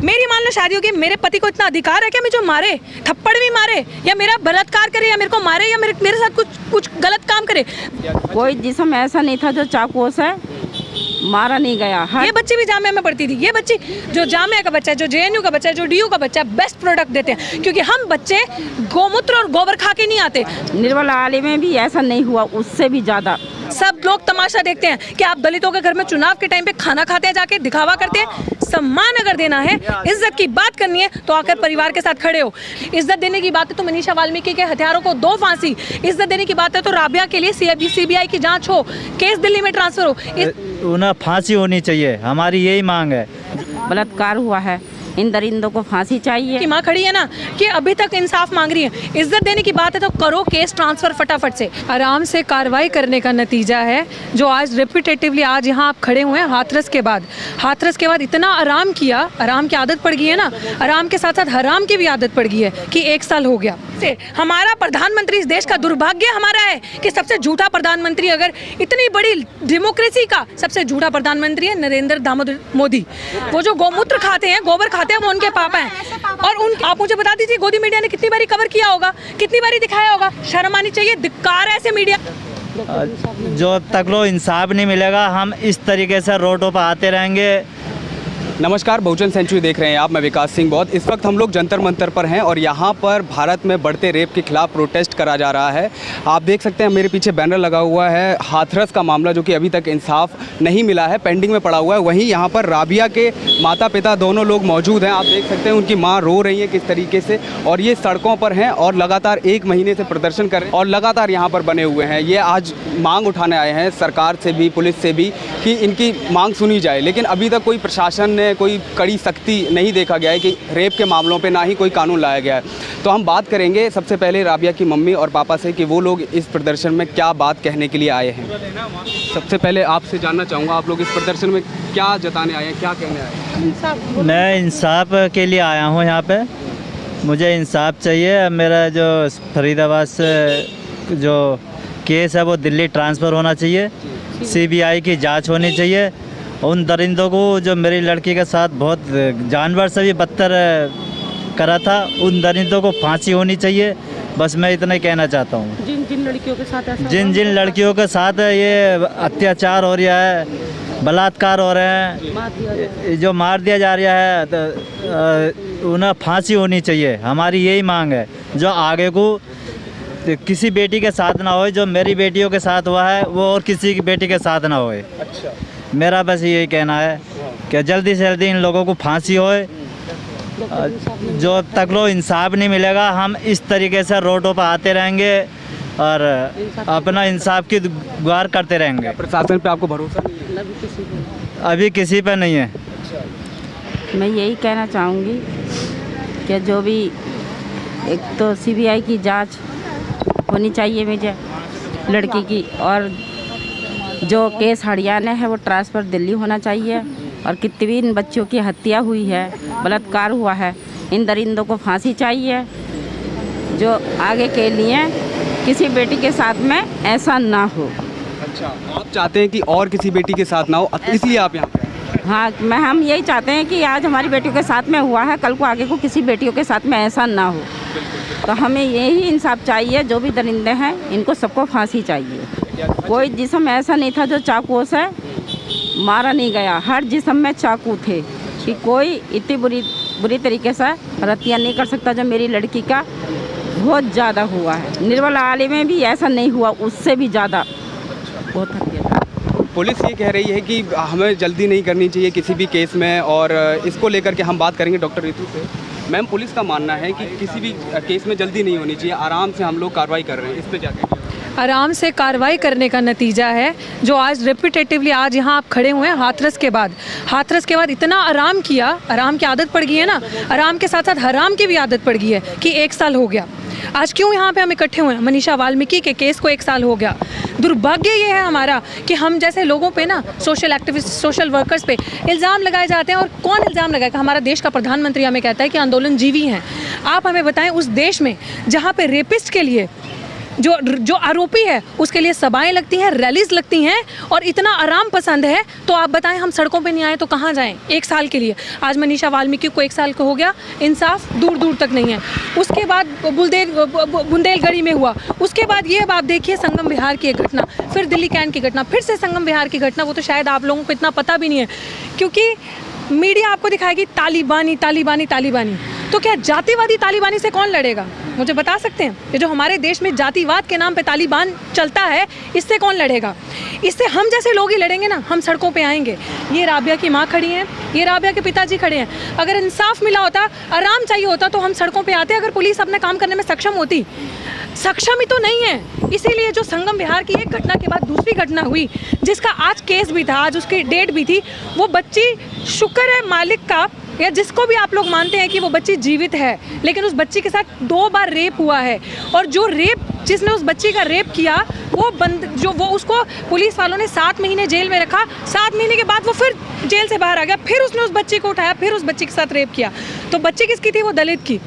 मेरी मान लो शादी होगी, मेरे पति को इतना अधिकार है कि मुझे मारे, थप्पड़ भी मारे, या मेरा बलात्कार करे, या मेरे को मारे, या मेरे साथ कुछ गलत काम करे। कोई जिस्म ऐसा नहीं था जो चाकू से मारा नहीं गया। ये बच्ची भी जामिया में पढ़ती थी। ये बच्ची जो जामिया का बच्चा है, जो JNU का बच्चा है, जो DU का बच्चा है, बेस्ट प्रोडक्ट देते हैं, क्योंकि हम बच्चे गोमूत्र और गोबर खा के नहीं आते। निर्मला आली में भी ऐसा नहीं हुआ, उससे भी ज़्यादा। सब लोग तमाशा देखते हैं कि आप दलितों के घर में चुनाव के टाइम पे खाना खाते हैं, जाके दिखावा करते हैं। सम्मान अगर देना है, इज्जत की बात करनी है, तो आकर परिवार के साथ खड़े हो। इज्जत देने की बात है तो मनीषा वाल्मीकि के हथियारों को दो फांसी। इज्जत देने की बात है तो राबिया के लिए CBI की जांच हो, केस दिल्ली में ट्रांसफर हो। उन्हें फांसी होनी चाहिए, हमारी यही मांग है। बलात्कार हुआ है, इन दरिंदों को फांसी चाहिए। की माँ खड़ी है ना कि अभी तक इंसाफ मांग रही है। इज्जत देने की बात है तो करो केस ट्रांसफर फटाफट से। आराम से कार्रवाई करने का नतीजा है जो आज रिपीटेटिवली आज यहाँ आप खड़े हुए हैं। हाथरस के बाद इतना आराम किया, आराम की आदत पड़ गई है ना, आराम के साथ साथ हराम की भी आदत पड़ गई है कि 1 साल हो गया। हमारा प्रधानमंत्री, इस देश का दुर्भाग्य हमारा है कि सबसे झूठा प्रधानमंत्री, अगर इतनी बड़ी डेमोक्रेसी का सबसे झूठा प्रधानमंत्री है नरेंद्र दामोदर मोदी। वो जो गौमूत्र खाते हैं, गोबर खाते हैं, वो उनके पापा हैं। और उन आप मुझे बता दीजिए, गोदी मीडिया ने कितनी बारी कवर किया होगा, कितनी बारी दिखाया होगा। शर्म आनी चाहिए, धिक्कार है ऐसे मीडिया। जो तक लो इंसाफ नहीं मिलेगा, हम इस तरीके से रोडों पर आते रहेंगे। नमस्कार, बहुजन सेंचुरी देख रहे हैं आप। मैं विकास सिंह बौद्ध। इस वक्त हम लोग जंतर मंतर पर हैं और यहाँ पर भारत में बढ़ते रेप के खिलाफ प्रोटेस्ट करा जा रहा है। आप देख सकते हैं मेरे पीछे बैनर लगा हुआ है। हाथरस का मामला जो कि अभी तक इंसाफ नहीं मिला है, पेंडिंग में पड़ा हुआ है। वहीं यहाँ पर राबिया के माता पिता दोनों लोग मौजूद हैं। आप देख सकते हैं उनकी माँ रो रही है किस तरीके से, और ये सड़कों पर हैं और लगातार 1 महीने से प्रदर्शन कर रहे हैं और लगातार यहाँ पर बने हुए हैं। ये आज मांग उठाने आए हैं सरकार से भी, पुलिस से भी, कि इनकी मांग सुनी जाए। लेकिन अभी तक कोई प्रशासन ने कोई कड़ी सख्ती नहीं देखा गया है कि रेप के मामलों पे, ना ही कोई कानून लाया गया है। तो हम बात करेंगे सबसे पहले राबिया की मम्मी और पापा से कि वो लोग इस प्रदर्शन में क्या बात कहने के लिए आए हैं। सबसे पहले आपसे जानना चाहूँगा, आप लोग इस प्रदर्शन में क्या जताने आए हैं, क्या कहने आए हैं? मैं इंसाफ के लिए आया हूँ यहाँ पे। मुझे इंसाफ चाहिए। मेरा जो फरीदाबाद से जो केस है वो दिल्ली ट्रांसफ़र होना चाहिए। CBI की जांच होनी चाहिए। उन दरिंदों को जो मेरी लड़की के साथ बहुत जानवर से भी बदतर करा था, उन दरिंदों को फांसी होनी चाहिए। बस मैं इतना ही कहना चाहता हूँ। जिन लड़कियों के साथ जिन लड़कियों के साथ ये अत्याचार हो रहा है, बलात्कार हो रहे हैं, जो मार दिया जा रहा है, तो उन्हें फांसी होनी चाहिए। हमारी यही मांग है। जो आगे को किसी बेटी के साथ ना होए, जो मेरी बेटियों के साथ हुआ है वो और किसी की बेटी के साथ ना होए। अच्छा, मेरा बस यही कहना है कि जल्दी से जल्दी इन लोगों को फांसी होए। जो तक लो इंसाफ नहीं मिलेगा, हम इस तरीके से रोडों पर आते रहेंगे और अपना इंसाफ की गुहार करते रहेंगे। प्रशासन पे आपको भरोसा नहीं है? अभी किसी पे नहीं है। मैं यही कहना चाहूँगी कि जो भी, एक तो CBI की जांच होनी चाहिए मुझे लड़की की, और जो केस हरियाणा है वो ट्रांसफ़र दिल्ली होना चाहिए। और कितनी भी इन बच्चों की हत्या हुई है, बलात्कार हुआ है, इन दरिंदों को फांसी चाहिए। जो आगे के लिए किसी बेटी के साथ में ऐसा ना हो। अच्छा, आप चाहते हैं कि और किसी बेटी के साथ ना हो, इसलिए आप यहाँ पे? हाँ, हम यही चाहते हैं कि आज हमारी बेटियों के साथ में हुआ है, कल को आगे को किसी बेटियों के साथ में ऐसा ना हो। तो हमें यही इंसाफ चाहिए। जो भी दरिंदे हैं इनको सबको फांसी चाहिए। कोई जिस्म ऐसा नहीं था जो चाकू से मारा नहीं गया। हर जिस्म में चाकू थे कि कोई इतनी बुरी तरीके से हत्या नहीं कर सकता जो मेरी लड़की का बहुत ज़्यादा हुआ है। निर्मला आली में भी ऐसा नहीं हुआ, उससे भी ज़्यादा बहुत हत्या। पुलिस ये कह रही है कि हमें जल्दी नहीं करनी चाहिए किसी भी केस में, और इसको लेकर के हम बात करेंगे डॉक्टर रितु से। मैम, पुलिस का मानना है कि किसी भी केस में जल्दी नहीं होनी चाहिए, आराम से हम लोग कार्रवाई कर रहे हैं। इस पर क्या कहेंगे? आराम से कार्रवाई करने का नतीजा है जो आज रिपीटेटिवली आज यहाँ आप खड़े हुए हैं। हाथरस के बाद इतना आराम किया, आराम की आदत पड़ गई है ना, आराम के साथ साथ हराम की भी आदत पड़ गई है कि 1 साल हो गया। आज क्यों यहाँ पे हम इकट्ठे हुए हैं? मनीषा वाल्मीकि के केस को 1 साल हो गया। दुर्भाग्य ये है हमारा कि हम जैसे लोगों पे ना, सोशल एक्टिविस्ट, सोशल वर्कर्स पे इल्ज़ाम लगाए जाते हैं। और कौन इल्ज़ाम लगाएगा? हमारा देश का प्रधानमंत्री हमें कहता है कि आंदोलन जीवी हैं। आप हमें बताएं, उस देश में जहाँ पे रेपिस्ट के लिए जो आरोपी है उसके लिए सभाएं लगती हैं, रैलीज लगती हैं और इतना आराम पसंद है। तो आप बताएं, हम सड़कों पे नहीं आए तो कहाँ जाएं? 1 साल के लिए आज मनीषा वाल्मीकि को 1 साल का हो गया, इंसाफ दूर दूर तक नहीं है। उसके बाद बुंदेलखंडी में हुआ, उसके बाद ये अब आप देखिए संगम विहार की एक घटना, फिर दिल्ली कैंट की घटना, फिर से संगम विहार की घटना। वो तो शायद आप लोगों को इतना पता भी नहीं है, क्योंकि मीडिया आपको दिखाएगी तालिबानी तालिबानी तालिबानी। तो क्या जातिवादी तालिबानी से कौन लड़ेगा? मुझे बता सकते हैं? ये जो हमारे देश में जातिवाद के नाम पे तालिबान चलता है, इससे कौन लड़ेगा? इससे हम जैसे लोग ही लड़ेंगे ना। हम सड़कों पे आएंगे। ये राबिया की माँ खड़ी हैं, ये राबिया के पिताजी खड़े हैं। अगर इंसाफ मिला होता, आराम चाहिए होता तो हम सड़कों पे आते। अगर पुलिस अपने काम करने में सक्षम होती, सक्षम ही तो नहीं है। इसीलिए जो संगम विहार की एक घटना के बाद दूसरी घटना हुई, जिसका आज केस भी था, आज उसकी डेट भी थी, वो बच्ची, शुक्र है मालिक का या जिसको भी आप लोग मानते हैं कि वो बच्ची जीवित है, लेकिन उस बच्ची के साथ 2 बार रेप हुआ है। और जो रेप, जिसने उस बच्ची का रेप किया, वो उसको पुलिस वालों ने 7 महीने जेल में रखा। 7 महीने के बाद वो फिर जेल से बाहर आ गया, फिर उसने उस बच्ची को उठाया, फिर उस बच्ची के साथ रेप किया। तो बच्ची किसकी थी? वो दलित की।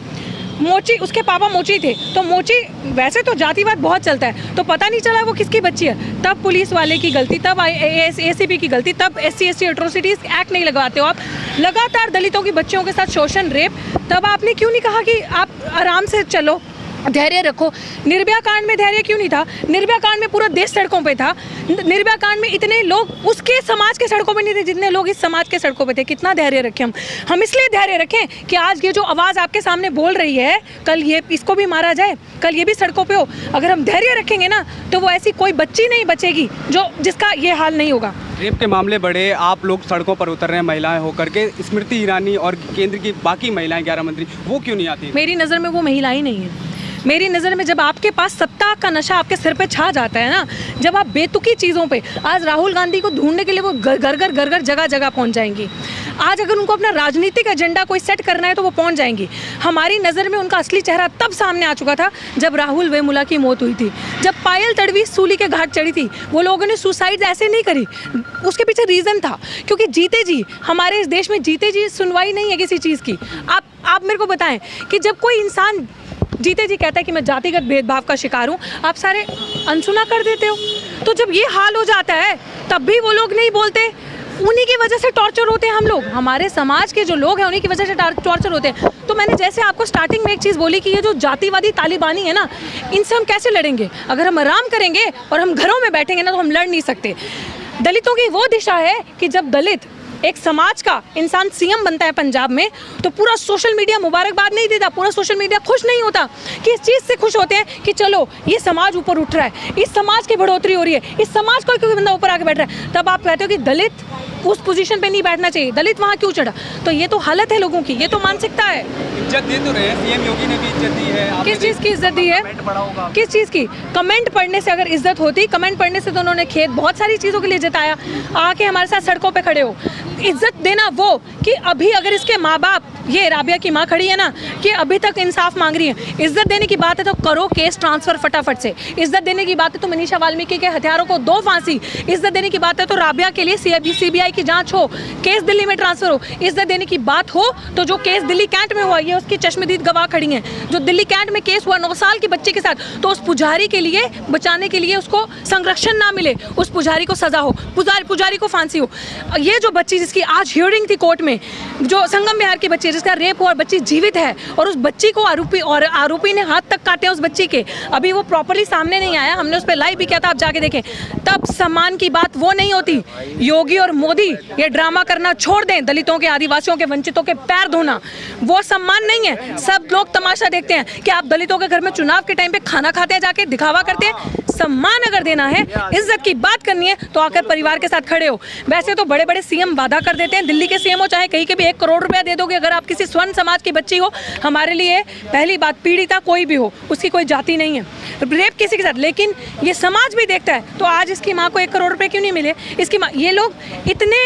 मोची, उसके पापा मोची थे। तो मोची, वैसे तो जातिवाद बहुत चलता है, तो पता नहीं चला वो किसकी बच्ची है। तब पुलिस वाले की गलती, तब ACP की गलती, तब SC/ST एट्रोसिटीज एक्ट नहीं लगवाते हो आप। लगातार दलितों की बच्चियों के साथ शोषण, रेप। तब आपने क्यों नहीं कहा कि आप आराम से चलो, धैर्य रखो? निर्भया कांड में धैर्य क्यों नहीं था? निर्भया कांड में पूरा देश सड़कों पे था। निर्भया कांड में इतने लोग उसके समाज के सड़कों पे नहीं थे जितने लोग इस समाज के सड़कों पे थे। कितना धैर्य रखें हम इसलिए धैर्य रखें कि आज ये जो आवाज़ आपके सामने बोल रही है, कल ये इसको भी मारा जाए, कल ये भी सड़कों पे हो। अगर हम धैर्य रखेंगे ना, तो वो ऐसी कोई बच्ची नहीं बचेगी जिसका ये हाल नहीं होगा। रेप के मामले बढ़े, आप लोग सड़कों पर उतर रहे हैं महिलाएं होकर के, स्मृति ईरानी और केंद्र की बाकी महिलाएं 11 मंत्री, वो क्यों नहीं आती? मेरी नज़र में वो महिला ही नहीं है। मेरी नज़र में जब आपके पास सत्ता का नशा आपके सिर पे छा जाता है ना, जब आप बेतुकी चीज़ों पे, आज राहुल गांधी को ढूंढने के लिए वो घर घर जगह जगह पहुंच जाएंगी। आज अगर उनको अपना राजनीतिक एजेंडा कोई सेट करना है तो वो पहुंच जाएंगी। हमारी नज़र में उनका असली चेहरा तब सामने आ चुका था जब राहुल वेमुला की मौत हुई थी, जब पायल तड़वी सूली के घाट चढ़ी थी। वो लोगों ने सुसाइड ऐसे नहीं करी, उसके पीछे रीज़न था, क्योंकि जीते जी, हमारे इस देश में जीते जी सुनवाई नहीं है किसी चीज़ की। आप मेरे को बताएं कि जब कोई इंसान जीते जी कहता है कि मैं जातिगत भेदभाव का शिकार हूँ, आप सारे अनसुना कर देते हो। तो जब ये हाल हो जाता है तब भी वो लोग नहीं बोलते। उन्हीं की वजह से टॉर्चर होते हैं हम लोग, हमारे समाज के जो लोग हैं उन्हीं की वजह से टॉर्चर होते हैं। तो मैंने जैसे आपको स्टार्टिंग में एक चीज़ बोली कि ये जो जातिवादी तालिबानी है ना, इनसे हम कैसे लड़ेंगे? अगर हम आराम करेंगे और हम घरों में बैठेंगे ना, तो हम लड़ नहीं सकते। दलितों की वो दिशा है कि जब दलित एक समाज का इंसान सीएम बनता है पंजाब में, तो पूरा सोशल मीडिया मुबारकबाद नहीं देता, पूरा सोशल मीडिया खुश नहीं होता। कि इस चीज़ से खुश होते हैं कि चलो ये समाज ऊपर उठ रहा है, इस समाज की बढ़ोतरी हो रही है, इस समाज का कोई बंदा ऊपर आके बैठ रहा है। तब आप कहते हो कि दलित उस पोजीशन पे नहीं बैठना चाहिए, दलित वहाँ क्यों चढ़ा? तो ये तो हालत है लोगों की, ये तो मानसिकता है। इज्जत दे तो रहे हैं, सीएम योगी ने भी इज्जत दी है। किस चीज़ की इज्जत दी है? किस चीज़ की? कमेंट पढ़ने से अगर इज्जत होती, कमेंट पढ़ने से तो उन्होंने खेत बहुत सारी चीज़ों के लिए जताया, आके हमारे साथ सड़कों पे खड़े हो। इज्जत देना वो कि अभी अगर इसके माँ बाप, ये राबिया की माँ खड़ी है ना, कि अभी तक इंसाफ मांग रही है। इज्जत देने की बात है तो करो केस ट्रांसफर फटाफट से। इज्जत देने की बात है तो मनीषा वाल्मीकि के हथियारों को दो फांसी। इज्जत देने की बात है तो राबिया के लिए CBI की जांच हो, केस दिल्ली में ट्रांसफर हो। इज्जत देने की बात हो तो जो केस दिल्ली कैंट में हुआ, ये उसकी चश्मदीद गवाह खड़ी हैं, जो दिल्ली कैंट में केस हुआ 9 साल की बच्चे के साथ, तो उस पुजारी के लिए बचाने के लिए उसको संरक्षण ना मिले, उस पुजारी को सजा हो, पुजारी को फांसी हो। ये जो बच्ची जिसकी आज हियरिंग थी कोर्ट में, जो संगम विहार की बच्ची जिसका रेप हुआ और बच्ची जीवित है, और उस बच्ची को आरोपी ने हाथ तक काटे उस बच्ची के, अभी वो प्रॉपर्ली सामने नहीं आया, हमने उस पर लाइव भी किया था, आप जाके देखें। तब सम्मान की बात वो नहीं होती। योगी और मोदी ये ड्रामा करना छोड़ दें, दलितों के, आदिवासियों के, वंचितों के पैर धोना वो सम्मान नहीं है। सब लोग तमाशा देखते हैं कि आप दलितों के घर में चुनाव के टाइम पे खाना खाते हैं, जाके दिखावा करते हैं। सम्मान अगर देना है, इज्जत की बात करनी है, तो आकर परिवार के साथ खड़े हो। वैसे तो बड़े बड़े सीएम वादा कर देते हैं, दिल्ली के सीएम हो चाहे कहीं के भी, 1 करोड़ रुपया दे दोगे अगर आप किसी स्वर्ण समाज की बच्ची हो। हमारे लिए पहली बात, पीड़िता कोई भी हो, उसकी कोई जाति नहीं है, रेप किसी के साथ, लेकिन ये समाज भी देखता है। तो आज इसकी माँ को 1 करोड़ रुपए क्यों नहीं मिले? इसकी माँ, ये लोग इतने,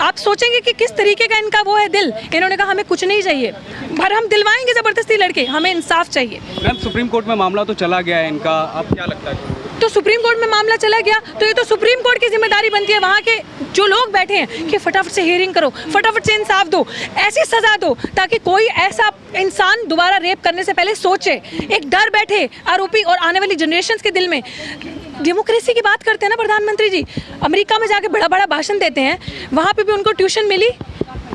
आप सोचेंगे कि किस तरीके का इनका वो है दिल। इन्होंने कहा हमें कुछ नहीं चाहिए, पर हम दिलवाएंगे जबरदस्ती लड़के, हमें इंसाफ चाहिए। मैम, सुप्रीम कोर्ट में मामला तो चला गया है इनका, अब क्या लगता है? तो सुप्रीम कोर्ट में मामला चला गया, तो ये तो सुप्रीम कोर्ट की जिम्मेदारी बनती है वहाँ के जो लोग बैठे हैं कि फटाफट से हियरिंग करो, फटाफट से इंसाफ दो, ऐसी सजा दो ताकि कोई ऐसा इंसान दोबारा रेप करने से पहले सोचे, एक डर बैठे आरोपी और आने वाली जनरेशन्स के दिल में। डेमोक्रेसी की बात करते हैं ना प्रधानमंत्री जी, अमेरिका में जाके बड़ा बड़ा भाषण देते हैं, वहाँ पे भी उनको ट्यूशन मिली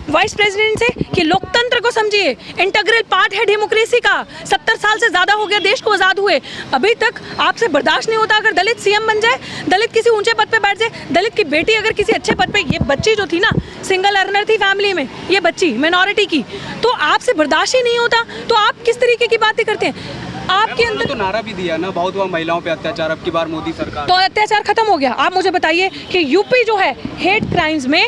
वाइस प्रेसिडेंट से कि लोकतंत्र को समझिए, इंटीग्रल पार्ट है डेमोक्रेसी का। 70 साल से ज़्यादा हो गया देश को आज़ाद हुए, अभी तक आपसे बर्दाश्त नहीं होता अगर दलित सीएम बन जाए, दलित किसी ऊंचे पद पे बैठ जाए, दलित की बेटी अगर किसी अच्छे पद पे, ये बच्ची जो थी ना सिंगल अर्नर थी फैमिली में, ये बच्ची मिनॉरिटी की, तो आपसे बर्दाश्त ही नहीं होता, तो आप किस तरीके की बातें करते हैं? आपके अंदर तो नारा भी दिया ना बहुत हुआ महिलाओं पे अत्याचार, अब की बार मोदी सरकार, तो अत्याचार खत्म हो गया। आप मुझे बताइए कि यूपी जो है हेट क्राइम्स में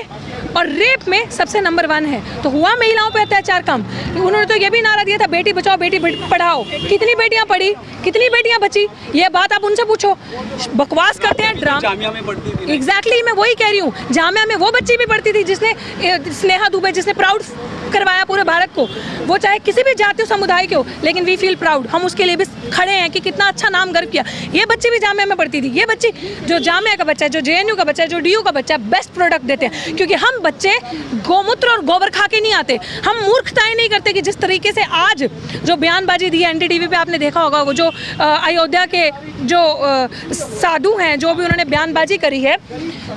और रेप में सबसे नंबर 1 है, तो हुआ महिलाओं पे अत्याचार कम? उन्होंने तो ये भी नारा दिया था बेटी बचाओ बेटी पढ़ाओ, कितनी बेटियां पढ़ी, कितनी बेटियां बची, ये बात आप उनसे पूछो। बकवास करते हैं, ड्रामा। जामिया में पढ़ती थी। एग्जैक्टली मैं वही कह रही हूँ, जामिया में वो बच्ची भी पढ़ती थी जिसने स्नेहा दुबे जिसने प्राउड करवाया पूरे भारत को, वो चाहे किसी भी जातीय समुदाय के हो, लेकिन वी फील प्राउड, हम उसके लिए भी खड़े हैं कि कितना अच्छा नाम गर्व किया। ये बच्ची भी जामिया में पढ़ती थी, ये बच्ची जो जामिया का बच्चा है, जो जेएनयू का बच्चा है, जो डीयू का बच्चा है, बेस्ट प्रोडक्ट देते हैं, क्योंकि हम बच्चे गोमूत्र और गोबर खा के नहीं आते, हम मूर्खताएं नहीं करते कि जिस तरीके से आज जो बयानबाजी दी है एनडीटीवी पे, आपने देखा होगा वो जो अयोध्या के जो साधु हैं, जो भी उन्होंने बयानबाजी करी है,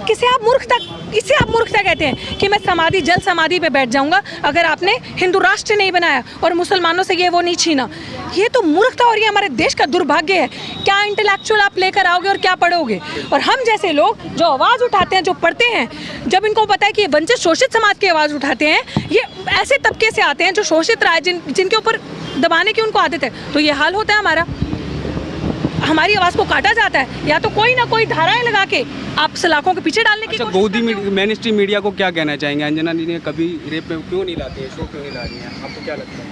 किसे आप मूर्खता, इसे आप मूर्खता कहते हैं कि मैं समाधि जल समाधि पे बैठ जाऊंगा अगर आपने हिंदू राष्ट्र नहीं बनाया और मुसलमानों से ये वो नहीं छीना। ये तो मूर्खता और ये हमारे देश का दुर्भाग्य है। क्या इंटेलेक्चुअल आप लेकर आओगे और क्या पढ़ोगे? और हम जैसे लोग जो आवाज़ उठाते हैं, जो पढ़ते हैं, जब इनको पता है कि ये वंचित शोषित समाज की आवाज़ उठाते हैं, ये ऐसे तबके से आते हैं जो शोषित रहा है, जिनके ऊपर दबाने की उनको आदत है, तो ये हाल होता है हमारा। हमारी आवाज़ को काटा जाता है, या तो कोई ना कोई धाराएं लगा के आप सलाखों के पीछे डालने की अच्छा, कोशिश गोदी करते हो। मेन स्ट्रीम मीडिया को क्या कहना चाहेंगे? अंजना जी ने कभी रेप में क्यों नहीं लाती है, शो क्यों नहीं ला रही है, आपको क्या लगता है?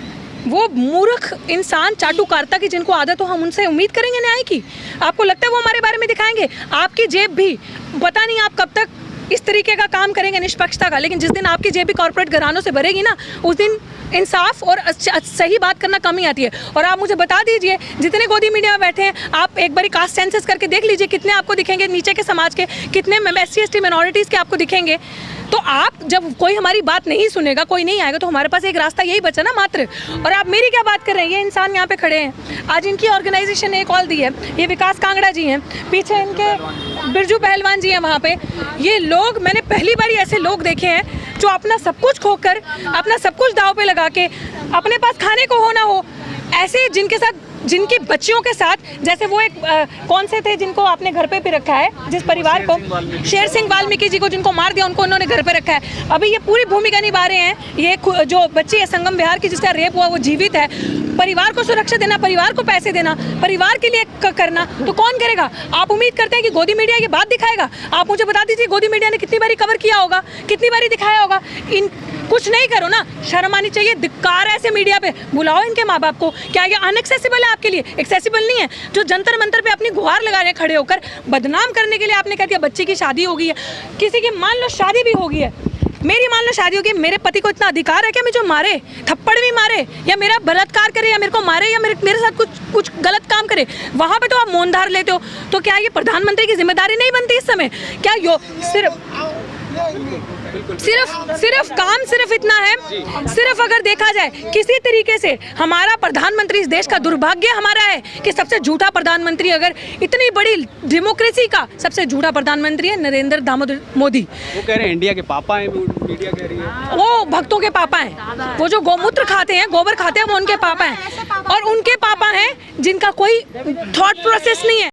वो मूर्ख इंसान चाटुकारिता की जिनको आदत हो, हम उनसे उम्मीद करेंगे न्याय की? आपको लगता है वो हमारे बारे में दिखाएंगे? आपकी जेब भी पता नहीं आप कब तक इस तरीके का काम करेंगे निष्पक्षता का, लेकिन जिस दिन आपकी जेब भी कॉर्पोरेट घरानों से भरेगी ना, उस दिन इंसाफ और सही बात करना कम ही आती है। और आप मुझे बता दीजिए, जितने गोदी मीडिया में बैठे हैं, आप एक बारी कास्ट सेंसस करके देख लीजिए, कितने आपको दिखेंगे नीचे के समाज के, कितने SC/ST मिनॉरिटीज़ के आपको दिखेंगे। तो आप जब कोई हमारी बात नहीं सुनेगा, कोई नहीं आएगा, तो हमारे पास एक रास्ता यही बचा ना मात्र। और आप मेरी क्या बात कर रहे हैं? ये इंसान यहाँ पे खड़े हैं, आज इनकी ऑर्गेनाइजेशन ने कॉल दी है, ये विकास कांगड़ा जी हैं, पीछे इनके बिरजू पहलवान जी हैं वहाँ पे। ये लोग, मैंने पहली बार ऐसे लोग देखे हैं जो अपना सब कुछ खोकर, अपना सब कुछ दाव पे लगा के, अपने पास खाने को हो ना हो, ऐसे जिनके साथ, जिनकी बच्चियों के साथ, जैसे वो एक कौन से थे जिनको आपने घर पे भी रखा है, जिस परिवार को, शेर सिंह वाल्मीकि जी को जिनको मार दिया, उनको उन्होंने घर पे रखा है। अभी ये पूरी भूमिका निभा रहे हैं। ये जो बच्ची है संगम बिहार की जिसका रेप हुआ, वो जीवित है। परिवार को सुरक्षा देना, परिवार को पैसे देना, परिवार के लिए करना, तो कौन करेगा? आप उम्मीद करते हैं कि गोदी मीडिया ये बात दिखाएगा? आप मुझे बता दीजिए, गोदी मीडिया ने कितनी बारी कवर किया होगा, कितनी बारी दिखाया होगा? इन कुछ नहीं करो ना, शर्म आनी चाहिए। धिक्कार है ऐसे मीडिया पे। बुलाओ इनके माँ बाप को। क्या ये अनएक्सेसिबल है आपके लिए? एक्सेसिबल नहीं है। जो जंतर मंतर पे अपनी गुहार लगा रहे हैं खड़े होकर, बदनाम करने के लिए आपने कह दिया बच्चे की शादी हो गई है। किसी की मान लो शादी भी हो गई है, मेरी मान लो शादी होगी, मेरे पति को इतना अधिकार है क्या मुझे मारे, थप्पड़ भी मारे, या मेरा बलात्कार करे, या मेरे को मारे, या मेरे साथ कुछ गलत काम करे? वहाँ पे तो आप मौन धार लेते हो। तो क्या ये प्रधानमंत्री की जिम्मेदारी नहीं बनती इस समय? क्या यो सिर्फ काम सिर्फ इतना है, सिर्फ अगर देखा जाए किसी तरीके से, हमारा प्रधानमंत्री, इस देश का दुर्भाग्य हमारा है कि सबसे झूठा प्रधानमंत्री, अगर इतनी बड़ी डेमोक्रेसी का सबसे झूठा प्रधानमंत्री है नरेंद्र दामोदर मोदी। वो कह रहे हैं इंडिया के पापा हैं, मीडिया कह रही है। वो भक्तों के पापा हैं, वो जो गौमूत्र खाते हैं, गोबर खाते हैं, वो उनके पापा हैं। और उनके पापा हैं जिनका कोई थॉट प्रोसेस नहीं है।